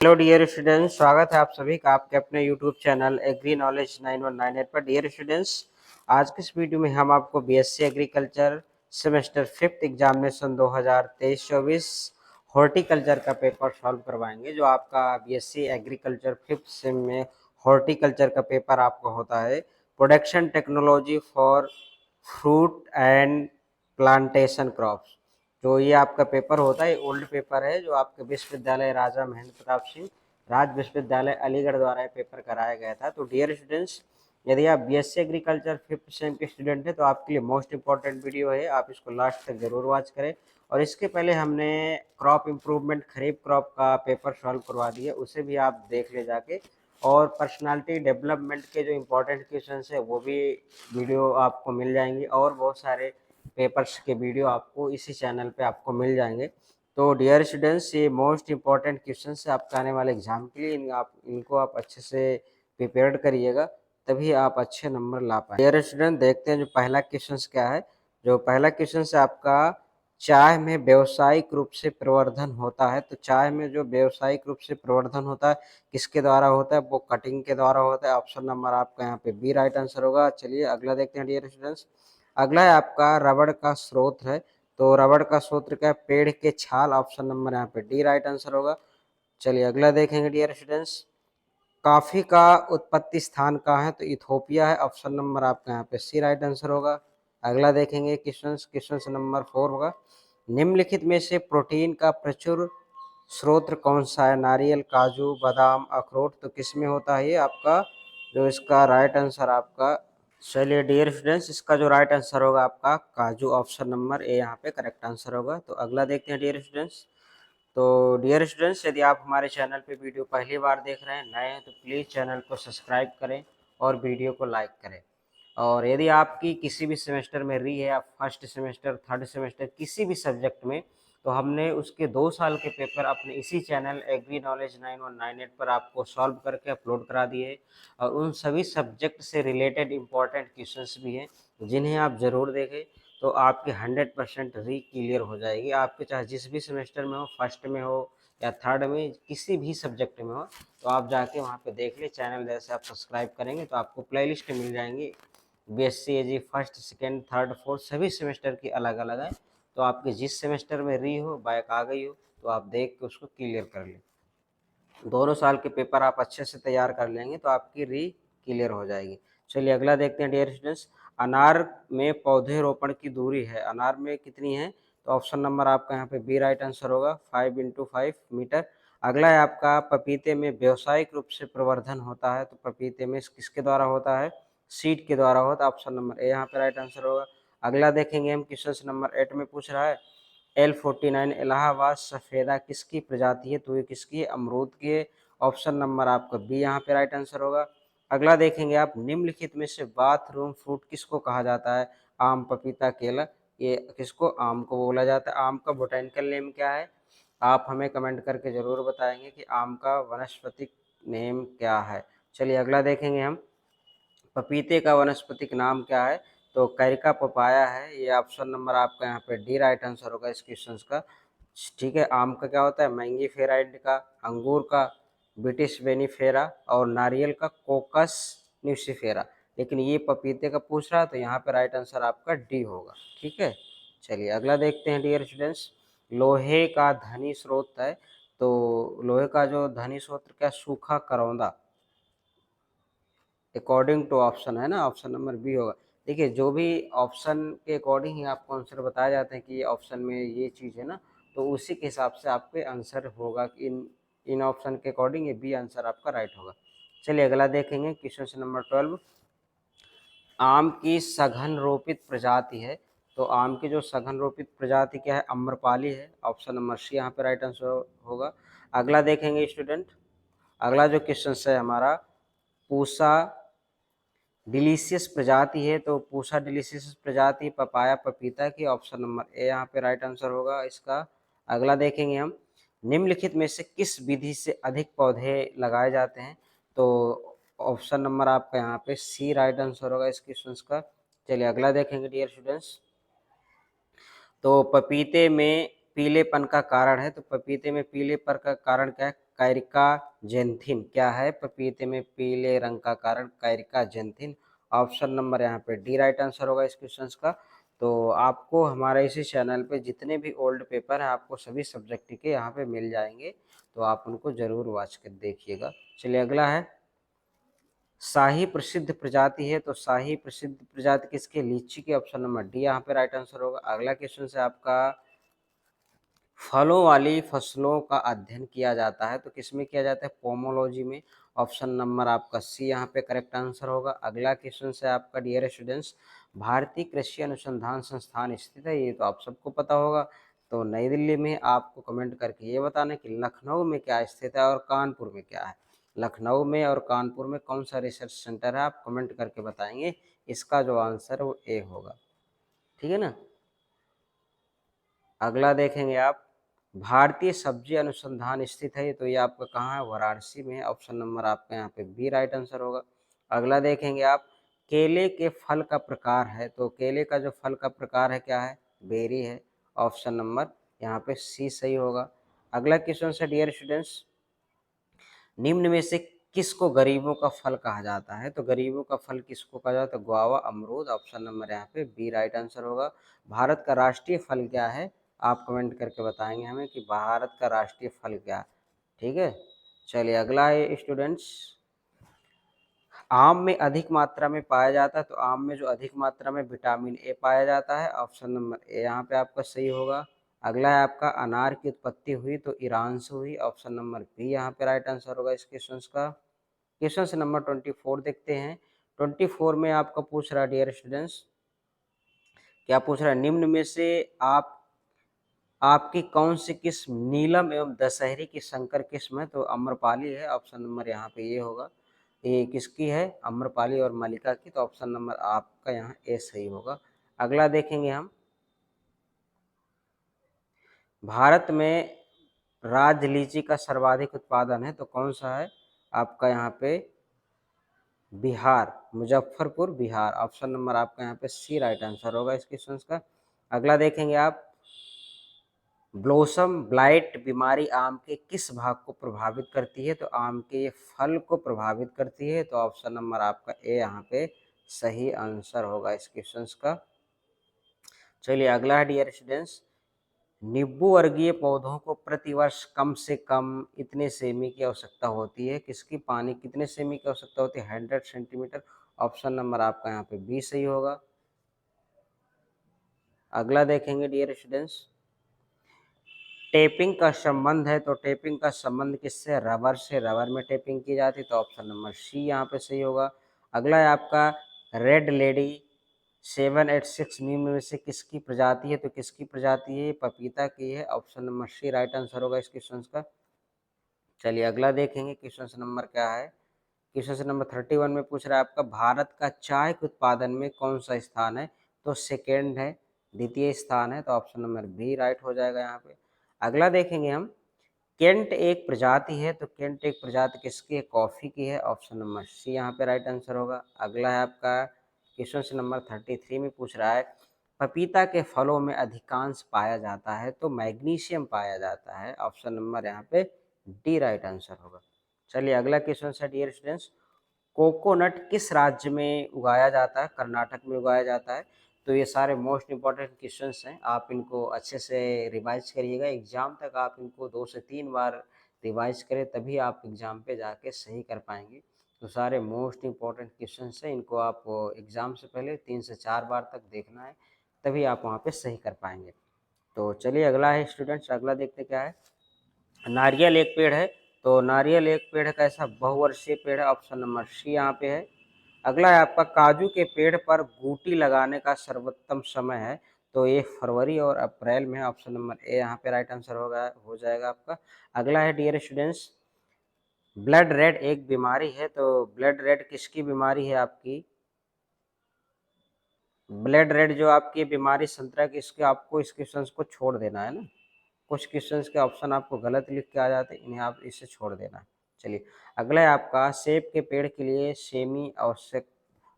Hello dear students, स्वागत है आप सभी का आपके अपने यूट्यूब चैनल एग्री नॉलेज 9198 पर। डियर स्टूडेंट्स, आज के इस वीडियो में हम आपको BSc agriculture semester 5th examination 2023-24 horticulture का पेपर सॉल्व करवाएंगे। जो आपका बीएससी एग्रीकल्चर 5th सेम में हॉर्टिकल्चर का पेपर आपका होता है production technology for fruit and plantation crops. जो ये आपका पेपर होता है, ओल्ड पेपर है जो आपके विश्वविद्यालय राजा महेंद्र प्रताप सिंह राज विश्वविद्यालय अलीगढ़ द्वारा ये पेपर कराया गया था। तो डियर स्टूडेंट्स, यदि आप बीएससी एग्रीकल्चर 5th सेम के स्टूडेंट हैं तो आपके लिए मोस्ट इंपॉर्टेंट वीडियो है, आप इसको लास्ट तक जरूर वॉच करें। और इसके पहले हमने क्रॉप इम्प्रूवमेंट खरीफ क्रॉप का पेपर सॉल्व करवा दिया, उसे भी आप देख ले जाके। और पर्सनालिटी डेवलपमेंट के जो इम्पोर्टेंट क्वेश्चन है वो भी वीडियो आपको मिल जाएंगी, और बहुत सारे पेपर्स के वीडियो आपको इसी चैनल पे आपको मिल जाएंगे। तो डियर स्टूडेंट्स, ये मोस्ट इंपॉर्टेंट क्वेश्चन है आपका आने वाले एग्जाम के लिए। इनको आप अच्छे से प्रिपेयर्ड करिएगा, तभी आप अच्छे नंबर ला पाए। डियर स्टूडेंट, देखते हैं जो पहला क्वेश्चन क्या है। जो पहला क्वेश्चन है आपका, चाय में व्यावसायिक रूप से प्रवर्धन होता है। तो चाय में जो व्यावसायिक रूप से प्रवर्धन होता है किसके द्वारा होता है? वो कटिंग के द्वारा होता है। ऑप्शन नंबर आपका यहाँ पे बी राइट आंसर होगा। चलिए अगला देखते हैं डियर स्टूडेंट्स। अगला है आपका रबड़ का स्रोत है। तो रबड़ का स्रोत क्या है? पेड़ के छाल। ऑप्शन नंबर यहाँ पे डी राइट आंसर होगा। चलिए अगला देखेंगे डियर स्टूडेंट्स। कॉफी का उत्पत्ति स्थान कहाँ है? तो इथोपिया है। ऑप्शन नंबर आपका यहाँ पे सी राइट आंसर होगा। अगला देखेंगे क्वेश्चन नंबर 4 होगा। निम्नलिखित में से प्रोटीन का प्रचुर स्रोत कौन सा है? नारियल, काजू, बादाम, अखरोट। तो किस में होता है ये आपका? जो इसका राइट आंसर आपका, चलिए डियर स्टूडेंट्स, इसका जो राइट आंसर होगा आपका काजू। ऑप्शन नंबर ए यहाँ पे करेक्ट आंसर होगा। तो अगला देखते हैं डियर स्टूडेंट्स। तो डियर स्टूडेंट्स, यदि आप हमारे चैनल पे वीडियो पहली बार देख रहे हैं, नए हैं, तो प्लीज़ चैनल को सब्सक्राइब करें और वीडियो को लाइक करें। और यदि आपकी किसी भी सेमेस्टर में री है, आप फर्स्ट सेमेस्टर, थर्ड सेमेस्टर किसी भी सब्जेक्ट में, तो हमने उसके 2 साल के पेपर अपने इसी चैनल एग्री नॉलेज 9198 पर आपको सॉल्व करके अपलोड करा दिए। और उन सभी सब्जेक्ट से रिलेटेड इम्पॉर्टेंट क्वेश्चंस भी हैं जिन्हें आप ज़रूर देखें, तो आपकी 100% री क्लियर हो जाएगी। आपके चाहे जिस भी सेमेस्टर में हो, फर्स्ट में हो या थर्ड में, किसी भी सब्जेक्ट में हो, तो आप जाके वहाँ पे देख ले। चैनल जैसे आप सब्सक्राइब करेंगे तो आपको प्लेलिस्ट मिल जाएंगी। बीएससी एजी फर्स्ट, सेकेंड, थर्ड, फोर्थ सभी सेमेस्टर की अलग अलग है। तो आपके जिस सेमेस्टर में री हो, बैक आ गई हो, तो आप देख के उसको क्लियर कर लें। दोनों साल के पेपर आप अच्छे से तैयार कर लेंगे तो आपकी री क्लियर हो जाएगी। चलिए अगला देखते हैं डियर स्टूडेंट्स। अनार में पौधे रोपण की दूरी है, अनार में कितनी है? तो ऑप्शन नंबर आपका यहाँ पे बी राइट आंसर होगा, 5 × 5 मीटर। अगला है आपका, पपीते में व्यावसायिक रूप से प्रवर्धन होता है। तो पपीते में किसके द्वारा होता है? सीड के द्वारा होता है। ऑप्शन नंबर ए यहाँ पे राइट आंसर होगा। अगला देखेंगे हम, क्वेश्चन नंबर 8 में पूछ रहा है L49 इलाहाबाद सफ़ेदा किसकी प्रजाति है? तो ये किसकी है? अमरूद की है। ऑप्शन नंबर आपका बी यहाँ पे राइट आंसर होगा। अगला देखेंगे आप, निम्नलिखित में से बाथरूम फ्रूट किसको कहा जाता है? आम, पपीता, केला। ये किसको? आम को बोला जाता है। आम का बोटेनिकल नेम क्या है? आप हमें कमेंट करके ज़रूर बताएंगे कि आम का वनस्पतिक नेम क्या है। चलिए अगला देखेंगे हम, पपीते का वनस्पतिक नाम क्या है? तो कैरिका पपाया है। ये ऑप्शन नंबर आपका यहाँ पे डी राइट आंसर होगा इस क्वेश्चन का। ठीक है, आम का क्या होता है? Mangifera indica. अंगूर का ब्रिटिश वेनिफेरा। और नारियल का कोकस न्यूसीफेरा। लेकिन ये पपीते का पूछ रहा है तो यहाँ पे राइट आंसर आपका डी होगा। ठीक है, चलिए अगला देखते हैं डियर स्टूडेंट्स। लोहे का धनी स्रोत है। तो लोहे का जो धनी स्रोत क्या? सूखा करौंदा, अकॉर्डिंग टू ऑप्शन है ना, ऑप्शन नंबर बी होगा। देखिए, जो भी ऑप्शन के अकॉर्डिंग ही आपको आंसर बताया जाता है कि ये ऑप्शन में ये चीज़ है ना, तो उसी के हिसाब से आपके आंसर होगा कि इन ऑप्शन के अकॉर्डिंग ये बी आंसर आपका राइट होगा। चलिए अगला देखेंगे, क्वेश्चन नंबर 12। आम की सघन रोपित प्रजाति है। तो आम की जो सघन रोपित प्रजाति क्या है? अम्रपाली है। ऑप्शन नंबर सी यहाँ पे राइट आंसर होगा। अगला देखेंगे स्टूडेंट, अगला जो क्वेश्चन है हमारा, पूसा डिलीशियस प्रजाति है। तो पूसा डिलीशियस प्रजाति पपाया पपीता की। ऑप्शन नंबर ए यहाँ पे राइट आंसर होगा इसका। अगला देखेंगे हम, निम्नलिखित में से किस विधि से अधिक पौधे लगाए जाते हैं? तो ऑप्शन नंबर आपका यहाँ पे सी राइट आंसर होगा इस क्वेश्चन का। चलिए अगला देखेंगे डियर स्टूडेंट्स। तो पपीते में पीलेपन का कारण है। तो पपीते में पीलेपन का कारण क्या है? कैरिका जेंथिन क्या है? पपीते में पीले रंग का कारण कैरिका जेंथिन। ऑप्शन नंबर यहाँ पे डी राइट आंसर होगा इस क्वेश्चन का। तो आपको हमारे इसी चैनल पे जितने भी ओल्ड पेपर हैं आपको सभी सब्जेक्ट के यहाँ पे मिल जाएंगे, तो आप उनको जरूर वॉच कर देखिएगा। चलिए अगला है, शाही प्रसिद्ध प्रजाति है, तो शाही प्रसिद्ध प्रजाति किसकी? लीची की। ऑप्शन नंबर डी यहाँ पे राइट आंसर होगा। अगला क्वेश्चन से आपका, फलों वाली फसलों का अध्ययन किया जाता है तो किसमें किया जाता है? पोमोलॉजी में। ऑप्शन नंबर आपका सी यहाँ पे करेक्ट आंसर होगा। अगला क्वेश्चन से आपका, डियर स्टूडेंट्स, भारतीय कृषि अनुसंधान संस्थान स्थित है, ये तो आप सबको पता होगा। तो नई दिल्ली में। आपको कमेंट करके ये बताना कि लखनऊ में क्या स्थित है और कानपुर में क्या है। लखनऊ में और कानपुर में कौन सा रिसर्च सेंटर है, आप कमेंट करके बताएंगे। इसका जो आंसर है वो ए होगा, ठीक है ना। अगला देखेंगे आप, भारतीय सब्जी अनुसंधान स्थित है, तो ये आपका कहाँ है? वाराणसी में। ऑप्शन नंबर आपका यहाँ पे बी राइट आंसर होगा। अगला देखेंगे आप, केले के फल का प्रकार है, तो केले का जो फल का प्रकार है क्या है? बेरी है। ऑप्शन नंबर यहाँ पे सी सही होगा। अगला क्वेश्चन है, डियर स्टूडेंट्स, निम्न में से किसको गरीबों का फल कहा जाता है? तो गरीबों का फल किसको कहा जाता है? गुआवा, अमरूद। ऑप्शन नंबर यहाँ पे बी राइट आंसर होगा। भारत का राष्ट्रीय फल क्या है? आप कमेंट करके बताएंगे हमें कि भारत का राष्ट्रीय फल क्या है, ठीक है। चलिए अगला है स्टूडेंट्स, आम में अधिक मात्रा में पाया जाता है, तो आम में जो अधिक मात्रा में विटामिन ए पाया जाता है, ऑप्शन नंबर ए यहाँ पे आपका सही होगा। अगला है आपका, अनार की उत्पत्ति हुई तो ईरान से हुई। ऑप्शन नंबर बी यहाँ पे राइट आंसर होगा इस क्वेश्चन का। क्वेश्चन नंबर 24 देखते हैं। 24 में आपका पूछ रहा है, डियर स्टूडेंट्स, क्या पूछ रहा है? निम्न में से आपकी कौन सी किस्म नीलम एवं दशहरी की संकर किस्म है? तो अम्रपाली है। ऑप्शन नंबर यहाँ पे ये होगा। ये किसकी है? अम्रपाली और मलिका की। तो ऑप्शन नंबर आपका यहाँ ए सही होगा। अगला देखेंगे हम, भारत में राज लीची का सर्वाधिक उत्पादन है, तो कौन सा है? आपका यहाँ पे बिहार, मुजफ्फरपुर बिहार। ऑप्शन नंबर आपका यहाँ पे सी राइट आंसर होगा इस क्वेश्चन का। अगला देखेंगे आप, ब्लोसम ब्लाइट बीमारी आम के किस भाग को प्रभावित करती है? तो आम के ये फल को प्रभावित करती है। तो ऑप्शन नंबर आपका ए यहाँ पे सही आंसर होगा इस क्वेश्चन का। चलिए अगला है, डियर स्टूडेंट्स, नींबू वर्गीय पौधों को प्रतिवर्ष कम से कम इतने सेमी की आवश्यकता होती है। किसकी? पानी कितने सेमी की आवश्यकता होती है? 100 सेंटीमीटर। ऑप्शन नंबर आपका यहाँ पे बी सही होगा। अगला देखेंगे, डियर स्टूडेंट्स, टेपिंग का संबंध है, तो टेपिंग का संबंध किससे? रबर से। रबर में टेपिंग की जाती है, तो ऑप्शन नंबर सी यहाँ पे सही होगा। अगला है आपका, रेड लेडी 786 निम्न में से किसकी प्रजाति है? तो किसकी प्रजाति है? पपीता की है। Option number C right answer होगा इस क्वेश्चन का। चलिए अगला देखेंगे, क्वेश्चन नंबर क्या है? क्वेश्चन नंबर 31 में पूछ रहा है आपका, भारत का चाय के उत्पादन में कौन सा स्थान है? तो सेकेंड है, द्वितीय स्थान है। तो ऑप्शन नंबर बी राइट हो जाएगा यहाँ पे। अगला देखेंगे हम, केंट एक प्रजाति है, तो केंट एक प्रजाति किसकी है? कॉफी की है। ऑप्शन नंबर सी यहाँ पे राइट आंसर होगा। अगला है आपका, क्वेश्चन नंबर 33 में पूछ रहा है, पपीता के फलों में अधिकांश पाया जाता है, तो मैग्नीशियम पाया जाता है। ऑप्शन नंबर यहाँ पे डी राइट आंसर होगा। चलिए अगला क्वेश्चन है, डियर स्टूडेंट्स, कोकोनट किस राज्य में उगाया जाता है? कर्नाटक में उगाया जाता है। तो ये सारे मोस्ट इंपॉर्टेंट क्वेश्चंस हैं, आप इनको अच्छे से रिवाइज करिएगा। एग्जाम तक आप इनको 2 से 3 बार रिवाइज करें, तभी आप एग्जाम पे जाके सही कर पाएंगे। तो सारे मोस्ट इंपॉर्टेंट क्वेश्चंस हैं, इनको आप एग्जाम से पहले 3 से 4 बार तक देखना है, तभी आप वहाँ पे सही कर पाएंगे। तो चलिए अगला है स्टूडेंट्स, अगला देखते क्या है। नारियल एक पेड़ है, तो नारियल एक पेड़ कैसा? बहुवर्षीय पेड़ है। ऑप्शन नंबर सी यहाँ पे है। अगला है आपका, काजू के पेड़ पर बूटी लगाने का सर्वोत्तम समय है, तो ये फरवरी और अप्रैल में। ऑप्शन नंबर ए यहाँ पे राइट आंसर होगा, हो जाएगा आपका। अगला है, डियर स्टूडेंट्स, ब्लड रेड एक बीमारी है, तो ब्लड रेड किसकी बीमारी है आपकी? ब्लड रेड जो आपकी बीमारी संतरा की, इसके आपको इस क्वेश्चन को छोड़ देना है ना। कुछ क्वेश्चंस के ऑप्शन आपको गलत लिख के आ जाते हैं, इन्हें आप इससे छोड़ देना है। चलिए अगला है आपका, सेब के पेड़ के लिए सेमी आवश्यक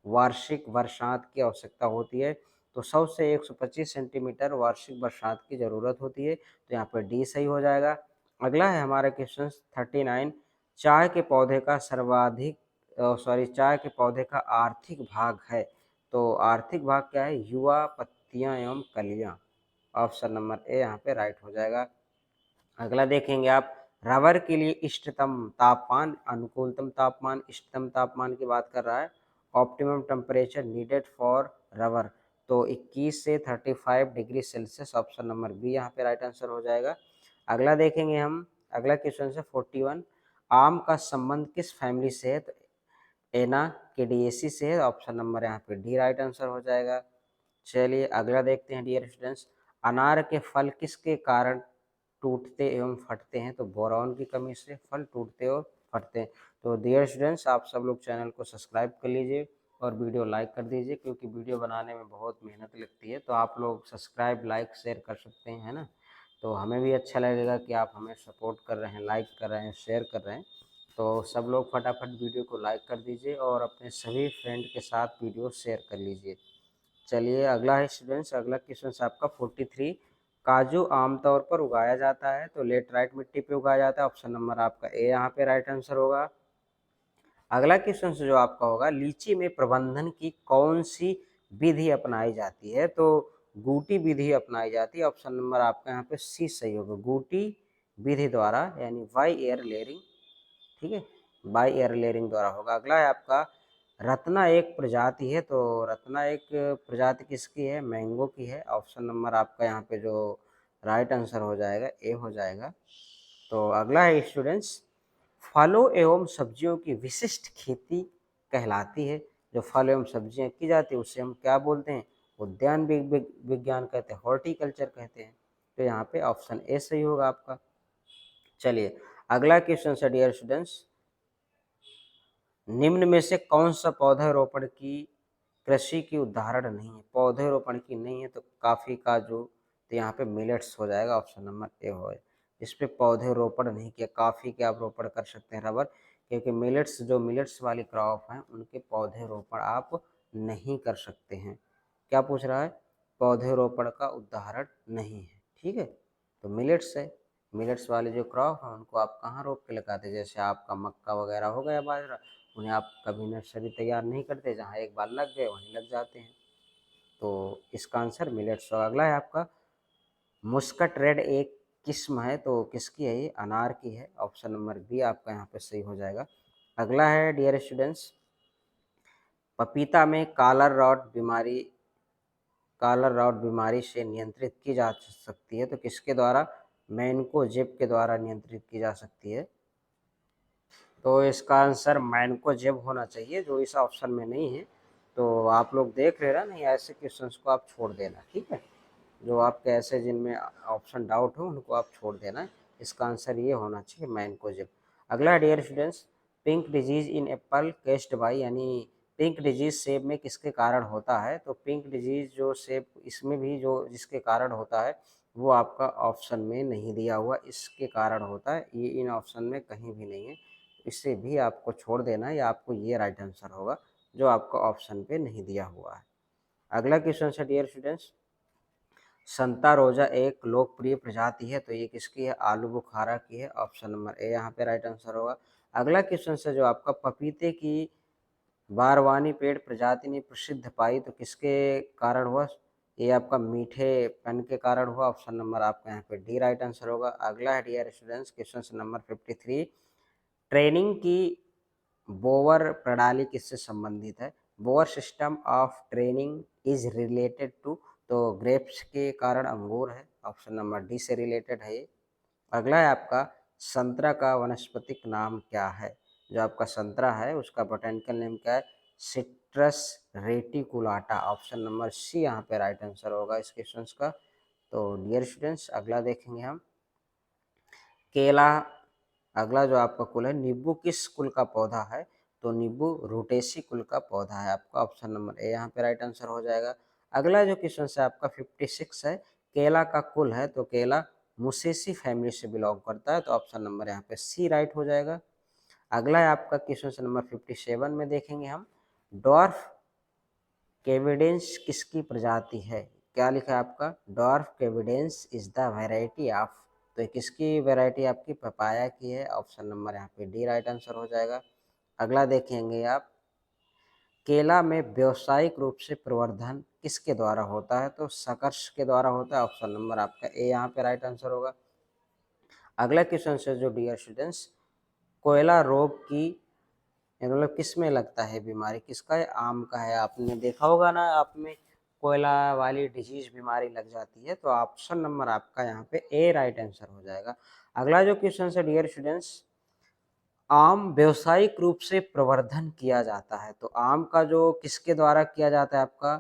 वार्षिक वर्षांत की आवश्यकता होती है, तो 100 से 125 सेंटीमीटर वार्षिक वर्षांत की जरूरत होती है। तो यहाँ पर डी सही हो जाएगा। अगला है हमारा क्वेश्चन 39, चाय के पौधे का चाय के पौधे का आर्थिक भाग है। तो आर्थिक भाग क्या है? युवा, पत्तियां एवं कलियां। ऑप्शन नंबर ए यहाँ पे राइट हो जाएगा। अगला देखेंगे आप, रबर के लिए इष्टतम तापमान, अनुकूलतम तापमान, इष्टतम तापमान की बात कर रहा है। Optimum temperature needed for rubber, तो 21 से 35 degree Celsius. Option number B यहाँ पे राइट आंसर हो जाएगा। अगला देखेंगे हम, अगला क्वेश्चन है 41, आम का संबंध किस फैमिली से है? तो एनाकेडिएसी से है। ऑप्शन नंबर यहाँ पे डी राइट आंसर हो जाएगा। चलिए अगला देखते हैं डियर स्टूडेंट्स, अनार के फल किसके कारण टूटते एवं फटते हैं? तो बोरॉन की कमी से फल टूटते और फटते हैं। तो डियर स्टूडेंट्स, आप सब लोग चैनल को सब्सक्राइब कर लीजिए और वीडियो लाइक कर दीजिए, क्योंकि वीडियो बनाने में बहुत मेहनत लगती है। तो आप लोग सब्सक्राइब, लाइक, शेयर कर सकते हैं, है ना? तो हमें भी अच्छा लगेगा कि आप हमें सपोर्ट कर रहे हैं, लाइक कर रहे हैं, शेयर कर रहे हैं। तो सब लोग फटाफट वीडियो को लाइक कर दीजिए और अपने सभी फ्रेंड के साथ वीडियो शेयर कर लीजिए। चलिए अगला है स्टूडेंट्स, अगला क्वेश्चन आपका 43, काजू आमतौर पर उगाया जाता है तो लेटराइट मिट्टी पे उगाया जाता है। ऑप्शन नंबर आपका ए यहाँ पे राइट आंसर होगा। अगला क्वेश्चन जो आपका होगा, लीची में प्रबंधन की कौन सी विधि अपनाई जाती है? तो गूटी विधि अपनाई जाती है। ऑप्शन नंबर आपका यहाँ पे सी सही होगा, गूटी विधि द्वारा, यानी बाई एयर लेयरिंग। ठीक है, बाई एयर लेयरिंग द्वारा होगा। अगला है आपका, रत्ना एक प्रजाति है, तो रत्ना एक प्रजाति किसकी है? मैंगो की है। ऑप्शन नंबर आपका यहाँ पे जो राइट आंसर हो जाएगा ए हो जाएगा। तो अगला है स्टूडेंट्स, फलों एवं सब्जियों की विशिष्ट खेती कहलाती है। जो फल एवं सब्जियां की जाती है उसे हम क्या बोलते हैं? उद्यान विज्ञान कहते हैं, हॉर्टिकल्चर कहते हैं। तो यहाँ पे ऑप्शन ए सही होगा आपका। चलिए अगला क्वेश्चन है डियर स्टूडेंट्स, निम्न में से कौन सा पौधारोपण की कृषि की उदाहरण नहीं है? पौधारोपण की नहीं है तो काफी, काजू, तो यहाँ पे मिलेट्स हो जाएगा। ऑप्शन नंबर ए हो, इस पे पौधे रोपण नहीं किया। काफी के आप रोपण कर सकते हैं रबर, क्योंकि मिलेट्स, जो मिलेट्स वाली क्रॉप हैं उनके पौधे रोपण आप नहीं कर सकते हैं। क्या पूछ रहा है? पौधे रोपण का उदाहरण नहीं है, ठीक है। तो मिलेट्स है, मिलेट्स वाले जो क्रॉप है उनको आप कहाँ रोप के लगाते हैं? जैसे आपका मक्का वगैरह हो गया, बाजरा, उन्हें आप कभी नर्सरी तैयार नहीं करते, जहाँ एक बार लग गए वहीं लग जाते हैं। तो इसका आंसर मिलेट्स होगा। अगला है आपका, मुस्कट रेड एक किस्म है, तो किसकी है ये? अनार की है। ऑप्शन नंबर बी आपका यहाँ पे सही हो जाएगा। अगला है डियर स्टूडेंट्स, पपीता में कालर रॉट बीमारी से नियंत्रित की जा सकती है, तो किसके द्वारा? मैनकोजेब के द्वारा नियंत्रित की जा सकती है। तो इसका आंसर मैनकोजेब होना चाहिए, जो इस ऑप्शन में नहीं है। तो आप लोग देख रहे हैं ना, ऐसे क्वेश्चंस को आप छोड़ देना, ठीक है। जो आपके ऐसे जिनमें ऑप्शन डाउट हो उनको आप छोड़ देना। इसका आंसर ये होना चाहिए, मैनकोजेब। अगला dear students, pink disease in apple caused by, यानी पिंक डिजीज सेब में किसके कारण होता है? तो पिंक डिजीज जो सेब, इसमें भी जो जिसके कारण होता है वो आपका ऑप्शन में नहीं दिया हुआ, इसके कारण होता है, ये इन ऑप्शन में कहीं भी नहीं है। इसे भी आपको छोड़ देना है, या आपको ये राइट आंसर होगा जो आपको ऑप्शन पे नहीं दिया हुआ है। अगला क्वेश्चन है डियर स्टूडेंट्स, संता रोजा एक लोकप्रिय प्रजाति है, तो ये किसकी है? आलू बुखारा की है। ऑप्शन नंबर ए यहाँ पे राइट आंसर होगा। अगला क्वेश्चन है जो आपका, पपीते की बारवानी पेड़ प्रजाति ने प्रसिद्ध पाई, तो किसके कारण हुआ? ये आपका मीठेपन के कारण हुआ। ऑप्शन नंबर आपका यहाँ पे डी राइट आंसर होगा। अगला है dear students question number 53, training की बोवर प्रणाली किससे संबंधित है? Bower system of training is related to, तो ग्रेप्स के कारण अंगूर है। ऑप्शन नंबर डी से रिलेटेड है ये। अगला है आपका, संतरा का वनस्पतिक नाम क्या है? जो आपका संतरा है उसका बोटेनिकल नेम क्या है? Citrus reticulata. Option number C यहाँ पे राइट आंसर होगा इस क्वेश्चन का। तो डियर स्टूडेंट्स अगला देखेंगे हम, केला। अगला जो आपका कुल है, नींबू किस कुल का पौधा है? तो नींबू रूटेसी कुल का पौधा है आपका। ऑप्शन नंबर ए यहाँ पे राइट आंसर हो जाएगा। अगला जो क्वेश्चन है आपका 56 है, केला का कुल है, तो केला मुसेसी फैमिली से बिलोंग करता है, तो ऑप्शन नंबर यहाँ पे सी राइट हो जाएगा। अगला है आपका क्वेश्चन नंबर 57 में देखेंगे हम, डॉर्फ केविडेंस किसकी प्रजाति है? क्या लिखा है आपका? डॉर्फ केविडेंस इज द वेराइटी ऑफ तो ये किसकी वैरायटी आपकी पपाया की है, ऑप्शन नंबर यहाँ पे डी राइट आंसर हो जाएगा। अगला देखेंगे आप, केला में व्यावसायिक रूप से प्रवर्धन किसके द्वारा होता है, तो सकर्ष के द्वारा होता है, ऑप्शन नंबर आपका ए यहाँ पे राइट आंसर होगा। अगला क्वेश्चन से जो डियर स्टूडेंट्स, कोयला रोग की मतलब किस में लगता है बीमारी, किसका है, आम का है। आपने देखा होगा ना, आप में कोयला वाली डिजीज बीमारी लग जाती है, तो ऑप्शन नंबर आपका यहाँ पे ए राइट आंसर हो जाएगा। अगला जो क्वेश्चन है डियर स्टूडेंट्स, आम व्यावसायिक रूप से प्रवर्धन किया जाता है, तो आम का जो किसके द्वारा किया जाता है आपका,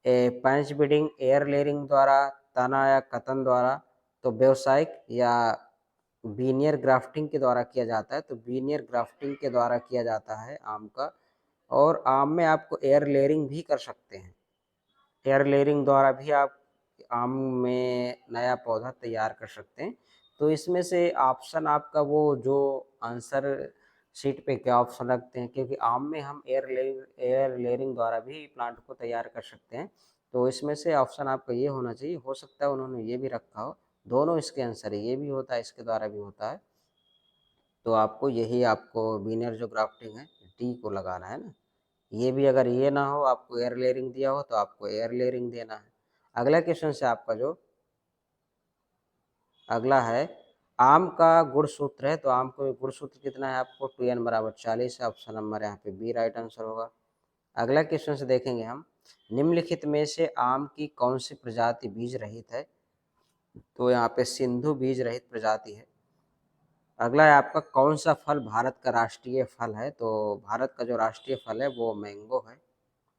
पंच बीडिंग, एयर लेयरिंग द्वारा, तना या कतन द्वारा, तो व्यावसायिक या बीनियर ग्राफ्टिंग के द्वारा किया जाता है, तो बीनियर ग्राफ्टिंग के द्वारा किया जाता है आम का। और आम में आपको एयर लेयरिंग भी कर सकते हैं, एयर लेयरिंग द्वारा भी आप आम में नया पौधा तैयार कर सकते हैं। तो इसमें से ऑप्शन आपका वो जो आंसर शीट पे क्या ऑप्शन रखते हैं, क्योंकि आम में हम एयर लेयरिंग द्वारा भी प्लांट को तैयार कर सकते हैं। तो इसमें से ऑप्शन आपका ये होना चाहिए, हो सकता है उन्होंने ये भी रखा हो, दोनों इसके आंसर है, ये भी होता है इसके द्वारा भी होता है। तो आपको यही, आपको बीनियर जो ग्राफ्टिंग है डी को लगाना है ना। ये भी अगर ये ना हो, आपको एयर लेयरिंग दिया हो, तो आपको एयर लेयरिंग देना है। अगला क्वेश्चन से आपका जो अगला है, आम का गुण सूत्र है, तो आम को गुण सूत्र कितना है आपको, 2n बराबर 40 है, ऑप्शन नंबर यहाँ पे बी राइट आंसर होगा। अगला क्वेश्चन से देखेंगे हम, निम्नलिखित में से आम की कौन सी प्रजाति बीज रहित है, तो यहाँ पे सिंधु बीज रहित प्रजाति है। अगला है आपका, कौन सा फल भारत का राष्ट्रीय फल है, तो भारत का जो राष्ट्रीय फल है वो मैंगो है,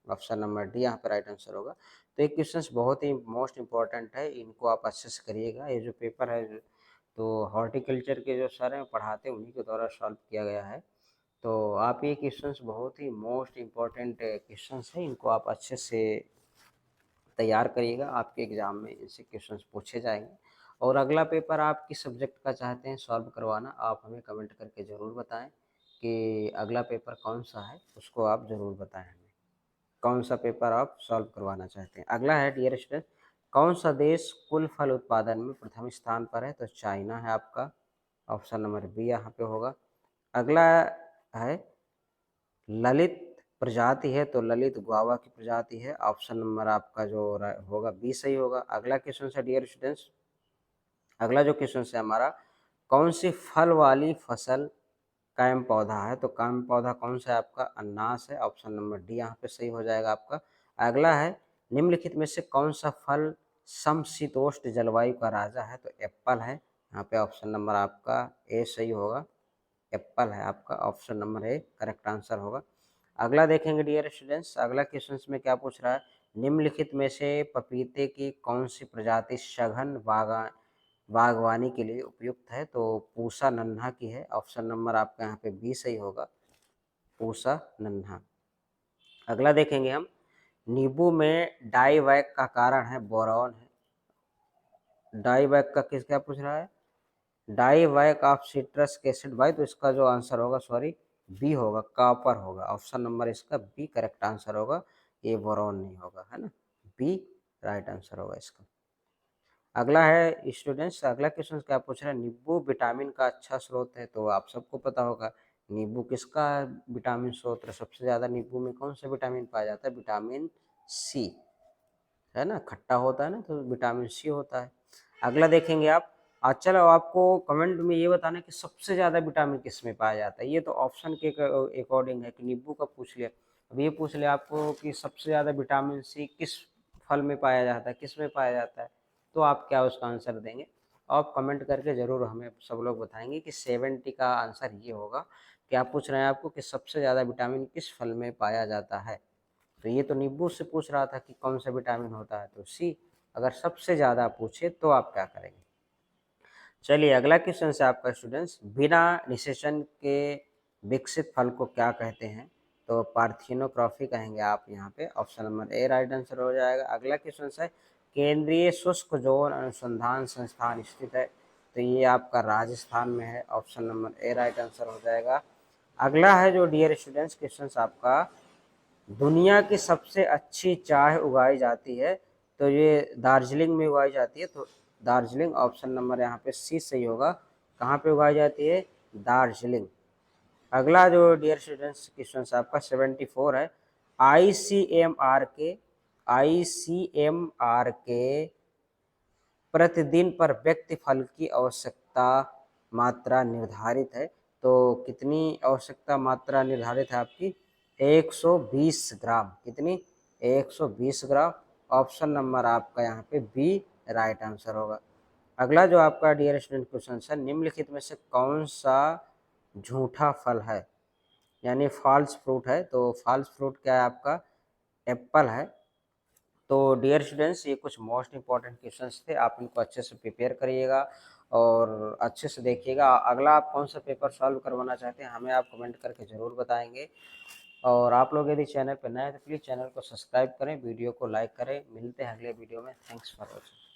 ऑप्शन नंबर डी यहाँ पे राइट आंसर होगा। तो ये क्वेश्चंस बहुत ही मोस्ट इंपॉर्टेंट है, इनको आप अच्छे से करिएगा। ये जो पेपर है तो हॉर्टिकल्चर के जो सर हैं पढ़ाते हैं, उन्हीं के द्वारा सॉल्व किया गया है। तो आप ये क्वेश्चंस बहुत ही मोस्ट इंपॉर्टेंट क्वेश्चंस हैं, इनको आप अच्छे से तैयार करिएगा, आपके एग्ज़ाम में इनसे क्वेश्चंस पूछे जाएंगे। और अगला पेपर आप किस सब्जेक्ट का चाहते हैं सॉल्व करवाना, आप हमें कमेंट करके ज़रूर बताएं कि अगला पेपर कौन सा है, उसको आप ज़रूर बताएं हमें कौन सा पेपर आप सॉल्व करवाना चाहते हैं। अगला है डियर स्टूडेंट, कौन सा देश कुल फल उत्पादन में प्रथम स्थान पर है, तो चाइना है आपका, ऑप्शन नंबर बी यहाँ पे होगा। अगला है ललित प्रजाति है, तो ललित गुआवा की प्रजाति है, ऑप्शन नंबर आपका जो होगा बी सही होगा। अगला क्वेश्चन है डियर स्टूडेंट्स, अगला जो क्वेश्चन है हमारा, कौन सी फल वाली फसल कायम पौधा है, तो कायम पौधा कौन सा है आपका, अनानास है, ऑप्शन नंबर डी यहाँ पे सही हो जाएगा आपका। अगला है, निम्नलिखित में से कौन सा फल समशीतोष्ण जलवायु का राजा है, तो एप्पल है, यहाँ पे ऑप्शन नंबर आपका ए सही होगा, एप्पल है आपका, option number A correct answer होगा। अगला देखेंगे डियर स्टूडेंट्स, अगला क्वेश्चन में क्या पूछ रहा है, निम्नलिखित में से पपीते की कौन सी प्रजाति सघन बागवानी के लिए उपयुक्त है, तो पूसा नन्हा की है, ऑप्शन नंबर आपका यहाँ पे बी सही होगा, पूसा नन्हा। अगला देखेंगे हम, नींबू में डाइवैक का कारण है बोरॉन है, डाइवैक का किस क्या पूछ रहा है, डाइवैक ऑफ सिट्रस एसिड भाई, तो इसका जो आंसर होगा सॉरी बी होगा, कॉपर होगा, ऑप्शन नंबर इसका बी करेक्ट आंसर होगा, ये बोरॉन नहीं होगा, है ना, बी राइट आंसर होगा इसका। अगला है स्टूडेंट्स, अगला क्वेश्चन क्या पूछ रहा है, नींबू विटामिन का अच्छा स्रोत है, तो आप सबको पता होगा नींबू किसका विटामिन स्रोत है, सबसे ज़्यादा नींबू में कौन सा विटामिन पाया जाता है, विटामिन सी, है ना, खट्टा होता है ना, तो विटामिन सी होता है। अगला देखेंगे आप, आज चलो आपको कमेंट में ये बताना कि सबसे ज़्यादा विटामिन किस में पाया जाता है, ये तो ऑप्शन के अकॉर्डिंग है कि नींबू का पूछ लिया, अब ये पूछ लिया आपको कि सबसे ज़्यादा विटामिन सी किस फल में पाया जाता है, किस में पाया जाता है, तो आप क्या उसका आंसर देंगे, आप कमेंट करके ज़रूर हमें सब लोग बताएंगे कि 70 का आंसर ये होगा कि आप पूछ रहे हैं आपको कि सबसे ज़्यादा विटामिन किस फल में पाया जाता है, तो ये तो नींबू से पूछ रहा था कि कौन सा विटामिन होता है, तो सी। अगर सबसे ज़्यादा पूछे तो आप क्या करेंगे। चलिए अगला क्वेश्चन से आपका स्टूडेंट्स, बिना निषेचन के विकसित फल को क्या कहते हैं, तो पार्थिनोग्राफी कहेंगे आप यहाँ पे, option number A right answer हो जाएगा। अगला क्वेश्चन है, केंद्रीय शुष्क जोन अनुसंधान संस्थान स्थित है, तो ये आपका राजस्थान में है, option number A right answer हो जाएगा। अगला है जो डियर स्टूडेंट्स क्वेश्चन आपका, दुनिया की सबसे अच्छी चाय उगाई जाती है, तो ये दार्जिलिंग में उगाई जाती है, तो दार्जिलिंग। ऑप्शन नंबर यहाँ पे सी सही होगा। कहाँ पे उगाई जाती है? दार्जिलिंग। अगला जो डियर स्टूडेंट्स क्वेश्चन आपका 74 है। आईसीएमआर के प्रतिदिन पर व्यक्ति फल की आवश्यकता मात्रा निर्धारित है। तो कितनी आवश्यकता मात्रा निर्धारित है आपकी? 120 ग्राम। कितनी? 120 ग्राम। ऑप्शन नंबर आपका यहाँ पे बी राइट आंसर होगा। अगला जो आपका डियर स्टूडेंट क्वेश्चन है, निम्नलिखित में से कौन सा झूठा फल है, यानी फॉल्स फ्रूट है? तो फॉल्स फ्रूट क्या है आपका? एप्पल है। तो डियर स्टूडेंट्स ये कुछ मोस्ट इंपॉर्टेंट क्वेश्चंस थे, आप इनको अच्छे से प्रिपेयर करिएगा और अच्छे से देखिएगा। अगला आप कौन सा पेपर सॉल्व करवाना चाहते हैं हमें आप कमेंट करके ज़रूर बताएंगे। और आप लोग यदि चैनल पर नए हैं तो प्लीज़ चैनल को सब्सक्राइब करें, वीडियो को लाइक करें। मिलते हैं अगले वीडियो में। Thanks for watching.